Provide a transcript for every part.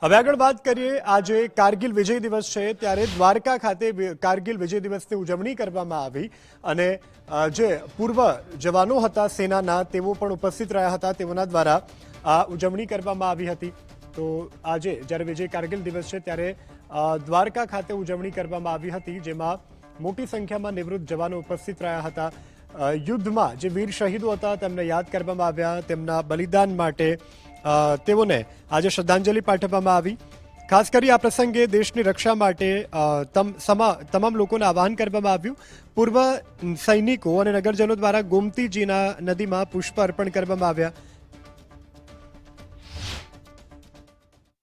હવે આગળ વાત કરીએ। આજે કારગિલ વિજય દિવસ છે ત્યારે દ્વારકા ખાતે કારગિલ વિજય દિવસની ઉજવણી કરવામાં આવી અને જે પૂર્વ જવાનો હતા સેનાના તેઓ પણ ઉપસ્થિત રહ્યા હતા। તેઓના દ્વારા આ ઉજવણી કરવામાં આવી હતી। તો આજે જ્યારે વિજય કારગિલ દિવસ છે ત્યારે દ્વારકા ખાતે ઉજવણી કરવામાં આવી હતી, જેમાં મોટી સંખ્યામાં નિવૃત્ત જવાનો ઉપસ્થિત રહ્યા હતા। યુદ્ધમાં જે વીર શહીદો હતા તેમને યાદ કરવામાં આવ્યા। તેમના બલિદાન માટે તેઓને આજે શ્રદ્ધાંજલિ પાઠવવામાં આવી। ખાસ કરી આ પ્રસંગે દેશની રક્ષા માટે તમામ લોકોને આહ્વાન કરવામાં આવ્યું। પૂર્વ સૈનિકો અને નગરજનો દ્વારા ગોમતીજીના નદીમાં પુષ્પ અર્પણ કરવામાં આવ્યા।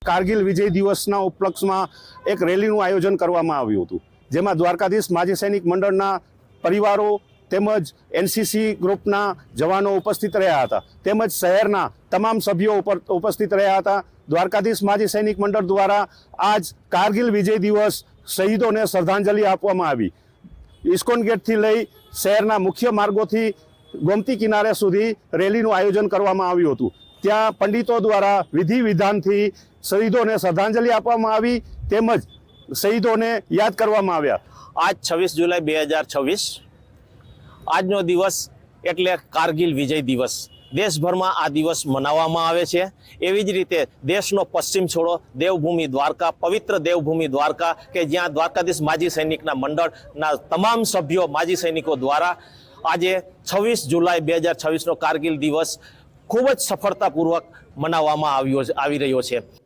કારગિલ વિજય દિવસના ઉપલક્ષમાં એક રેલીનું આયોજન કરવામાં આવ્યું હતું, જેમાં દ્વારકાધીશ માજી સૈનિક મંડળના પરિવારો તેમજ એનસીસી ગ્રુપના જવાનો ઉપસ્થિત રહ્યા હતા, તેમજ શહેરના તમામ સભ્યો ઉપસ્થિત રહ્યા હતા। દ્વારકાધીશ માજી સૈનિક મંડળ દ્વારા આજ કારગિલ વિજય દિવસ શહીદોને શ્રદ્ધાંજલિ આપવામાં આવી। ઇસ્કોન ગેટથી લઈ શહેરના મુખ્ય માર્ગોથી ગોમતી કિનારે સુધી રેલીનું આયોજન કરવામાં આવ્યું હતું। ત્યાં પંડિતો દ્વારા વિધિ વિધાનથી શહીદોને શ્રદ્ધાંજલિ આપવામાં આવી, તેમજ શહીદોને યાદ કરવામાં આવ્યા। આજ 26 જુલાઈ 2026 આજનો દિવસ એટલે કારગિલ વિજય દિવસ। દેશભરમાં આ દિવસ મનાવવામાં આવે છે। એવી જ રીતે દેશનો પશ્ચિમ છોડો દેવભૂમિ દ્વારકા, પવિત્ર દેવભૂમિ દ્વારકા, કે જ્યાં દ્વારકાધીશ માજી સૈનિકના મંડળના તમામ સભ્યો માજી સૈનિકો દ્વારા આજે 26 જુલાઈ 2026નો કારગિલ દિવસ ખૂબ જ સફળતાપૂર્વક મનાવવામાં આવી રહ્યો છે।